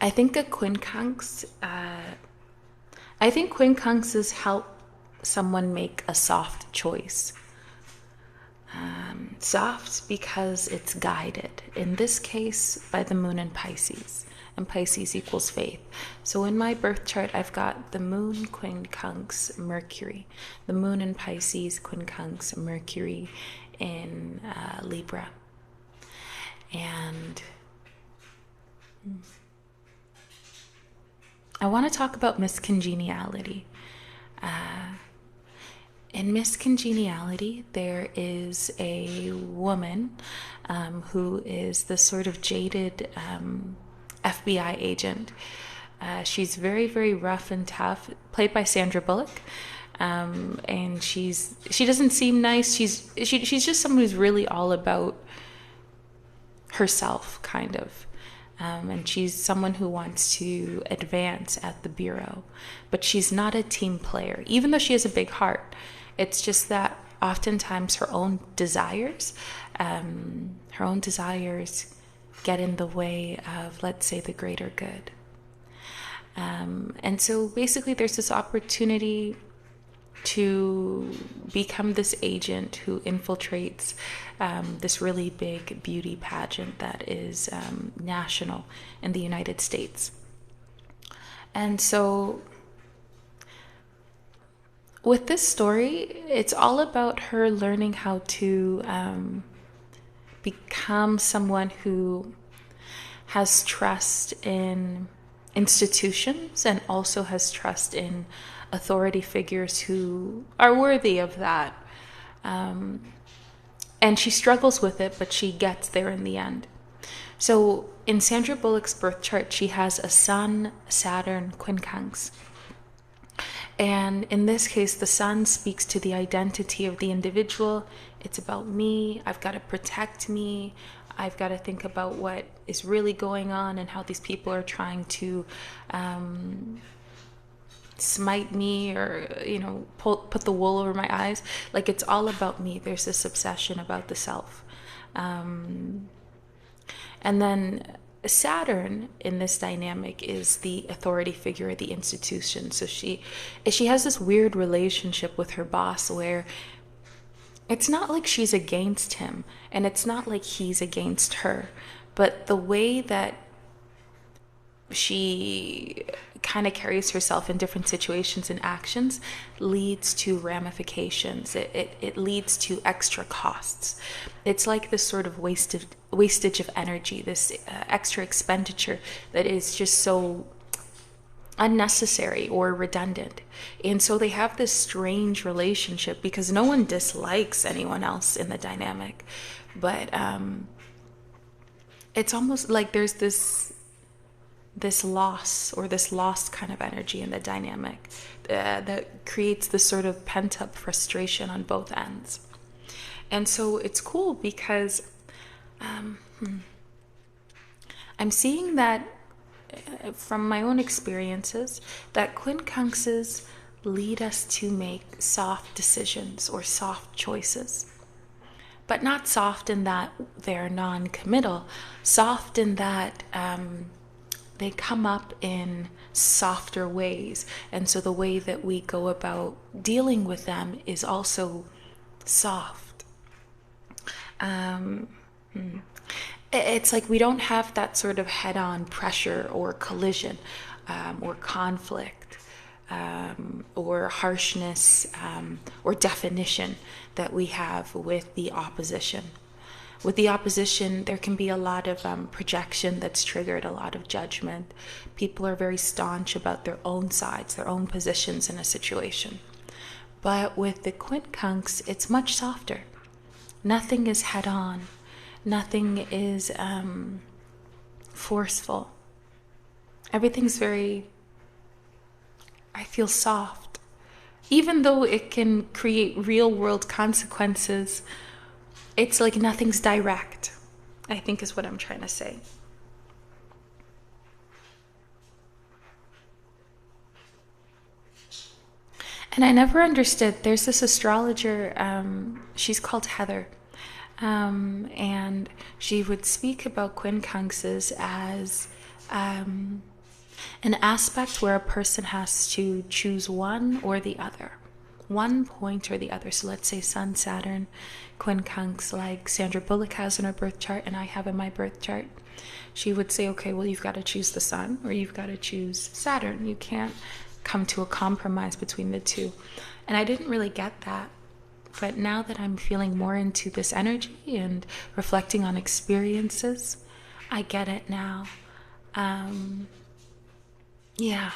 I think a quincunx, I think quincunxes help someone make a soft choice. Soft because it's guided, in this case, by the moon in Pisces. And Pisces equals faith. So in my birth chart, I've got the moon, quincunx, Mercury. The moon in Pisces, quincunx, Mercury in Libra. And I want to talk about miscongeniality. In miscongeniality, there is a woman who is the sort of jaded FBI agent. She's very, very rough and tough, played by Sandra Bullock. And she doesn't seem nice. She's just someone who's really all about herself, kind of. And she's someone who wants to advance at the bureau, but she's not a team player, even though she has a big heart. It's just that oftentimes her own desires get in the way of, let's say, the greater good. And so basically there's this opportunity to become this agent who infiltrates this really big beauty pageant that is national in the United States. And so with this story, it's all about her learning how to become someone who has trust in institutions and also has trust in authority figures who are worthy of that. And she struggles with it, but she gets there in the end. So in Sandra Bullock's birth chart, she has a Sun, Saturn, quincunx. And in this case, the Sun speaks to the identity of the individual. It's about me. I've got to protect me. I've got to think about what is really going on and how these people are trying to smite me or, put the wool over my eyes. Like, it's all about me. There's this obsession about the self. And then Saturn in this dynamic is the authority figure of the institution. So she has this weird relationship with her boss where it's not like she's against him and it's not like he's against her, but the way that she kind of carries herself in different situations and actions leads to ramifications. It leads to extra costs. It's like this sort of wastage of energy, this extra expenditure that is just so unnecessary or redundant. And so they have this strange relationship because no one dislikes anyone else in the dynamic. But it's almost like there's this loss or this lost kind of energy in the dynamic that creates this sort of pent-up frustration on both ends. And so it's cool because I'm seeing that from my own experiences that quincunxes lead us to make soft decisions or soft choices. But not soft in that they're non-committal, soft in that they come up in softer ways. And so the way that we go about dealing with them is also soft. It's like we don't have that sort of head-on pressure or collision or conflict or harshness or definition that we have with the opposition. With the opposition, there can be a lot of projection that's triggered, a lot of judgment. People are very staunch about their own sides, their own positions in a situation. But with the quincunx, it's much softer. Nothing is head-on. Nothing is forceful. Everything's very, I feel, soft. Even though it can create real-world consequences, it's like nothing's direct, I think is what I'm trying to say. And I never understood, there's this astrologer, she's called Heather, and she would speak about quincunxes as an aspect where a person has to choose one or the other, one point or the other. So let's say Sun, Saturn, Quincunx, like Sandra Bullock has in her birth chart and I have in my birth chart. She would say, okay, well, you've got to choose the Sun or you've got to choose Saturn. You can't come to a compromise between the two. And I didn't really get that. But now that I'm feeling more into this energy and reflecting on experiences, I get it now. Yeah.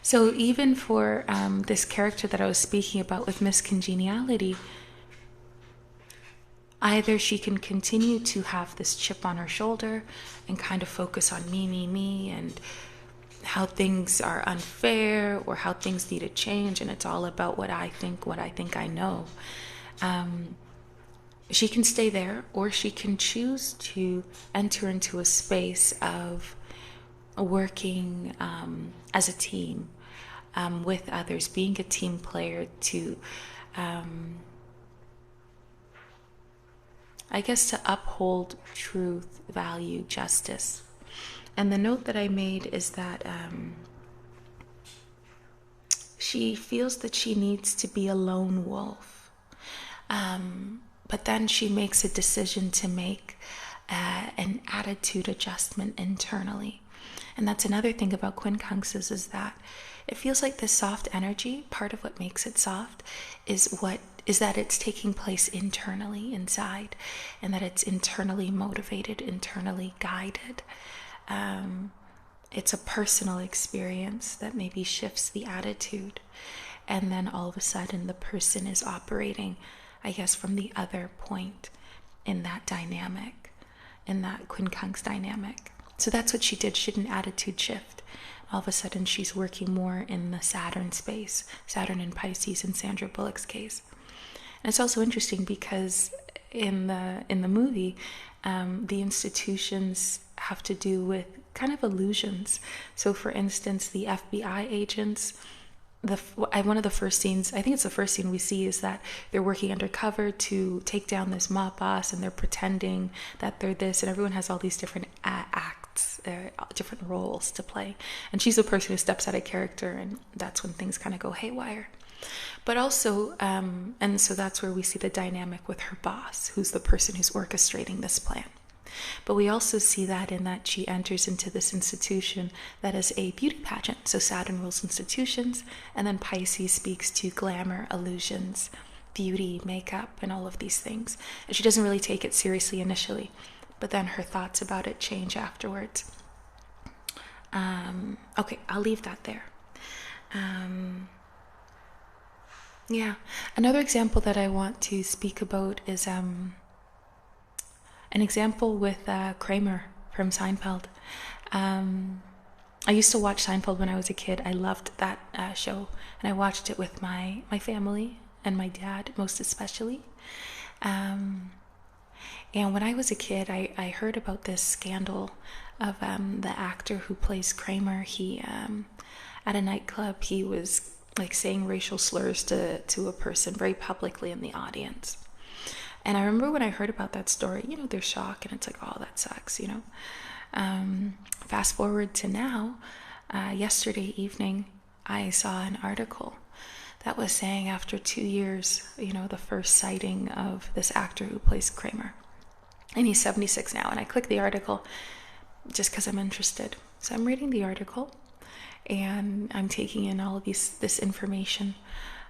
So even for this character that I was speaking about with Miss Congeniality, either she can continue to have this chip on her shoulder and kind of focus on me, and how things are unfair or how things need to change, and it's all about what I think I know. She can stay there, or she can choose to enter into a space of working as a team with others, being a team player to, I guess, to uphold truth, value, justice. And the note that I made is that she feels that she needs to be a lone wolf. But then she makes a decision to make an attitude adjustment internally. And that's another thing about quincunxes, is that it feels like this soft energy, part of what makes it soft is that it's taking place internally inside, and that it's internally motivated, internally guided. It's a personal experience that maybe shifts the attitude, and then all of a sudden the person is operating, I guess, from the other point in that dynamic, in that quincunx dynamic. So that's what she did. She did an attitude shift. All of a sudden she's working more in the Saturn space, Saturn in Pisces in Sandra Bullock's case. And it's also interesting because in the movie, the institutions have to do with kind of illusions. So for instance, the FBI agents, one of the first scenes, I think it's the first scene we see, is that they're working undercover to take down this mob boss, and they're pretending that they're this, and everyone has all these different acts, different roles to play. And she's the person who steps out of character, and that's when things kind of go haywire. But also, and so that's where we see the dynamic with her boss, who's the person who's orchestrating this plan. But we also see that in that she enters into this institution that is a beauty pageant. So Saturn rules institutions, and then Pisces speaks to glamour, illusions, beauty, makeup, and all of these things. And she doesn't really take it seriously initially, but then her thoughts about it change afterwards. Okay, I'll leave that there. Yeah, another example that I want to speak about is an example with Kramer from Seinfeld. I used to watch Seinfeld when I was a kid. I loved that show, and I watched it with my family and my dad most especially. And when I was a kid, I heard about this scandal of the actor who plays Kramer. He at a nightclub, he was like saying racial slurs to a person very publicly in the audience. And I remember when I heard about that story, there's shock, and it's like, oh, that sucks, Fast forward to now, yesterday evening, I saw an article that was saying after 2 years, the first sighting of this actor who plays Kramer. And he's 76 now, and I clicked the article just because I'm interested. So I'm reading the article, and I'm taking in all of this information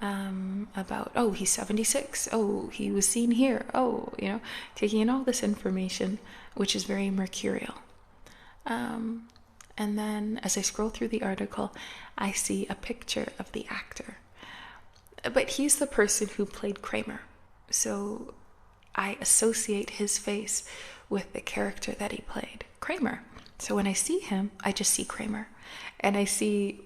about, oh, he's 76, oh, he was seen here, oh, taking in all this information, which is very mercurial. And then as I scroll through the article, I see a picture of the actor, but he's the person who played Kramer, so I associate his face with the character that he played, Kramer. So when I see him, I just see Kramer, and I see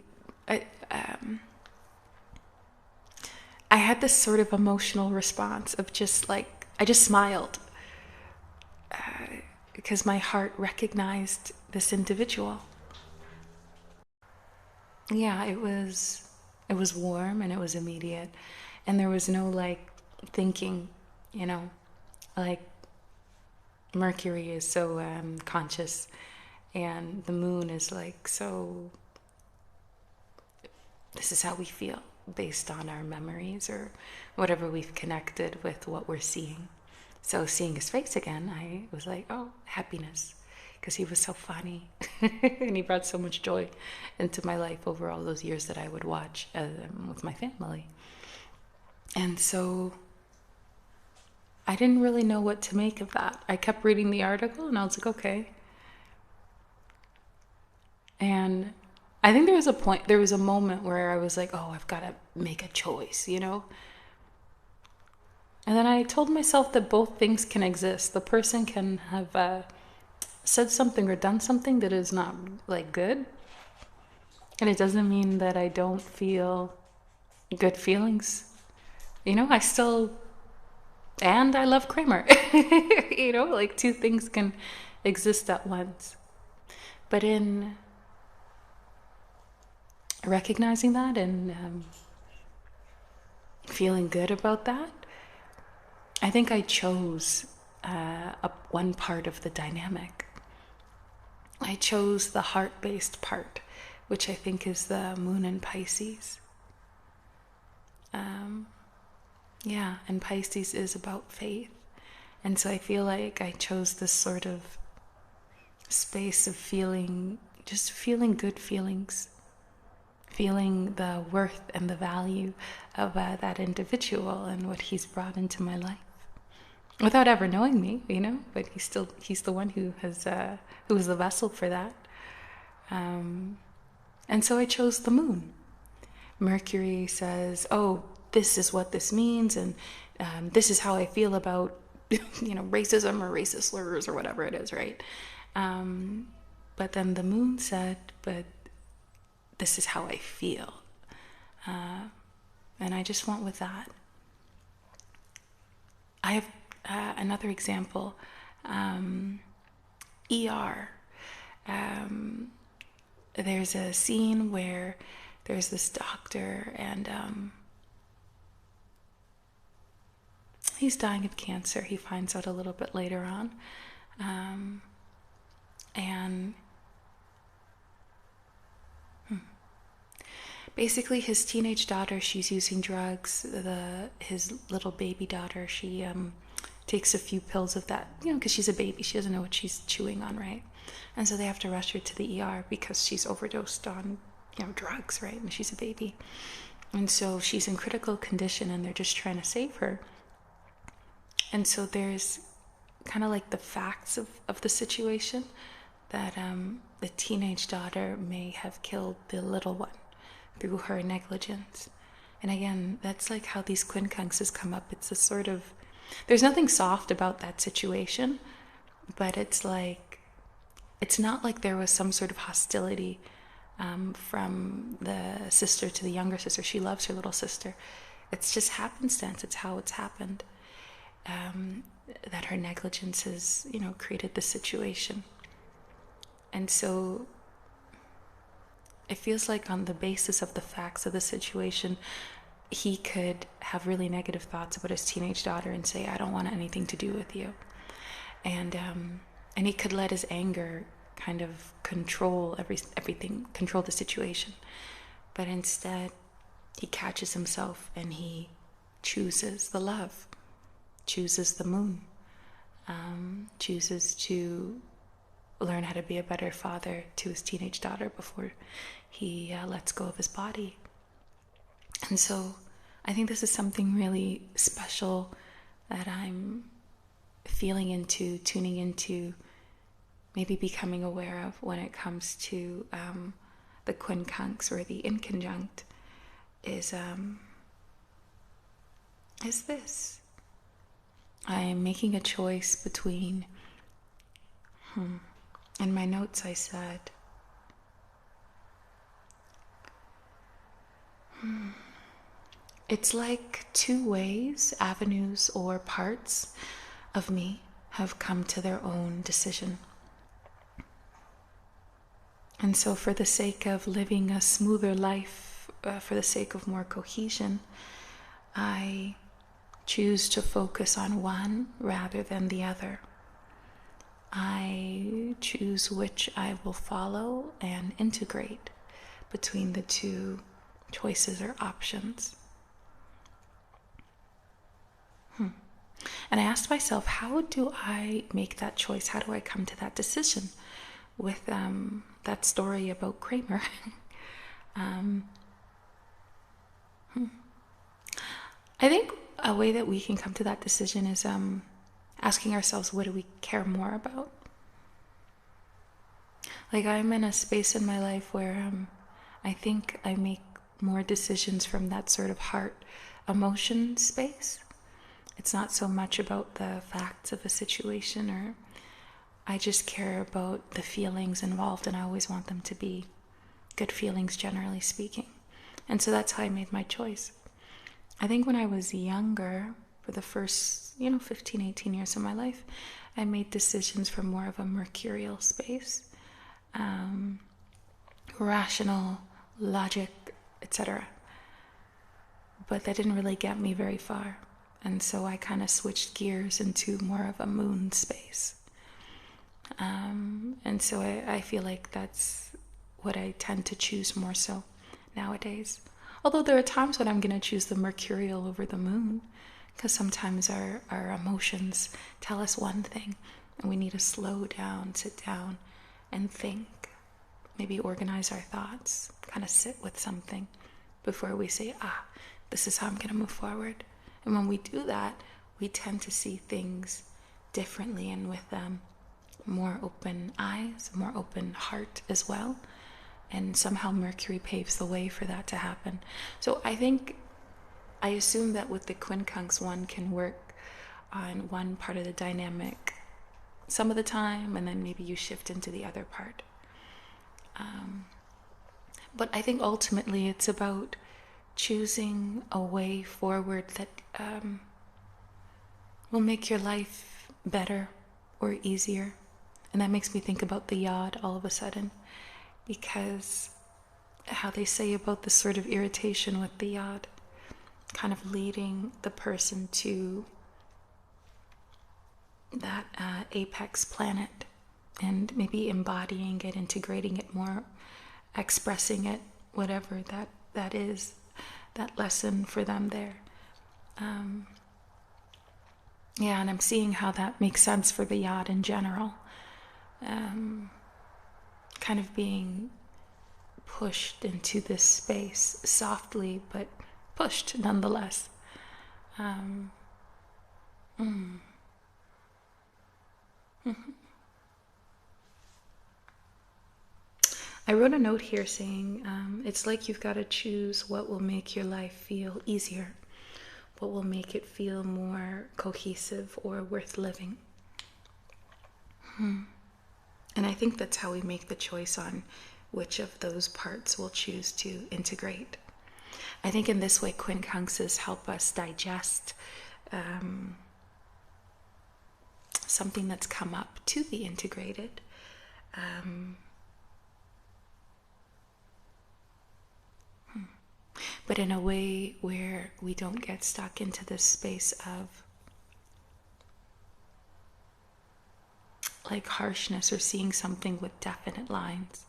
I had this sort of emotional response of just like, I just smiled because my heart recognized this individual. Yeah, it was warm, and it was immediate, and there was no like thinking, like Mercury is so conscious, and the moon is like so. This is how we feel based on our memories or whatever we've connected with what we're seeing. So seeing his face again, I was like, oh, happiness, because he was so funny and he brought so much joy into my life over all those years that I would watch with my family. And so I didn't really know what to make of that. I kept reading the article and I was like, okay. And I think there was a moment where I was like, oh, I've got to make a choice, you know? And then I told myself that both things can exist. The person can have said something or done something that is not like good. And it doesn't mean that I don't feel good feelings. You know, and I love Kramer. You know, like two things can exist at once. But in recognizing that and feeling good about that, I think I chose one part of the dynamic. I chose the heart-based part, which I think is the moon in Pisces. Yeah, and Pisces is about faith. And so I feel like I chose this sort of space of just feeling good feelings, feeling the worth and the value of that individual and what he's brought into my life, without ever knowing me, you know. But he's the one who was the vessel for that. And so I chose the moon. Mercury says, oh, this is what this means, and this is how I feel about racism or racist slurs or whatever it is, right? But then the moon said, but this is how I feel. And I just went with that. I have another example. ER. There's a scene where there's this doctor and he's dying of cancer. He finds out a little bit later on. And basically his teenage daughter, she's using drugs. His little baby daughter, she takes a few pills of that, because she's a baby. She doesn't know what she's chewing on, right? And so they have to rush her to the ER because she's overdosed on, drugs, right? And she's a baby. And so she's in critical condition and they're just trying to save her. And so there's kind of like the facts of the situation that the teenage daughter may have killed the little one through her negligence. And again, that's like how these quincunxes come up. It's a sort of, there's nothing soft about that situation, but it's not like there was some sort of hostility from the sister to the younger sister. She loves her little sister. It's just happenstance. It's how it's happened. That her negligence has, created this situation. And so it feels like on the basis of the facts of the situation, he could have really negative thoughts about his teenage daughter and say, I don't want anything to do with you. And he could let his anger kind of control everything, control the situation. But instead, he catches himself and he chooses the love, chooses the moon, chooses to learn how to be a better father to his teenage daughter before he lets go of his body. And so I think this is something really special that I'm feeling into, tuning into, maybe becoming aware of when it comes to the Quincunx or the Inconjunct is this. I am making a choice between, in my notes I said, it's like two ways, avenues, or parts of me have come to their own decision. And so for the sake of living a smoother life, for the sake of more cohesion, I choose to focus on one rather than the other. I choose which I will follow and integrate between the two choices or options. And I asked myself, how do I make that choice? How do I come to that decision with that story about Kramer? I think a way that we can come to that decision is asking ourselves, what do we care more about? Like, I'm in a space in my life where I think I make more decisions from that sort of heart emotion space. It's not so much about the facts of a situation, or I just care about the feelings involved, and I always want them to be good feelings, generally speaking. And so that's how I made my choice. I think when I was younger, for the first, 15, 18 years of my life, I made decisions from more of a mercurial space. Rational, logic, etc. But that didn't really get me very far. And so I kind of switched gears into more of a moon space. And so I feel like that's what I tend to choose more so nowadays. Although there are times when I'm going to choose the mercurial over the moon, because sometimes our emotions tell us one thing, and we need to slow down, sit down, and think. Maybe organize our thoughts, kind of sit with something before we say, this is how I'm going to move forward. And when we do that, we tend to see things differently and with more open eyes, more open heart as well. And somehow Mercury paves the way for that to happen. So I assume that with the Quincunx, one can work on one part of the dynamic some of the time, and then maybe you shift into the other part. But I think ultimately it's about choosing a way forward that will make your life better or easier. And that makes me think about the yod all of a sudden, because how they say about this sort of irritation with the yod, kind of leading the person to that apex planet and maybe embodying it, integrating it more, expressing it, whatever that is, that lesson for them there. Yeah, and I'm seeing how that makes sense for the yod in general. Kind of being pushed into this space softly, but pushed nonetheless. I wrote a note here saying it's like you've got to choose what will make your life feel easier, what will make it feel more cohesive or worth living. And I think that's how we make the choice on which of those parts we'll choose to integrate. I think in this way, quincunxes help us digest something that's come up to be integrated. But in a way where we don't get stuck into this space of like harshness or seeing something with definite lines.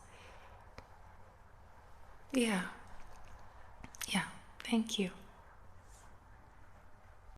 Yeah. Thank you.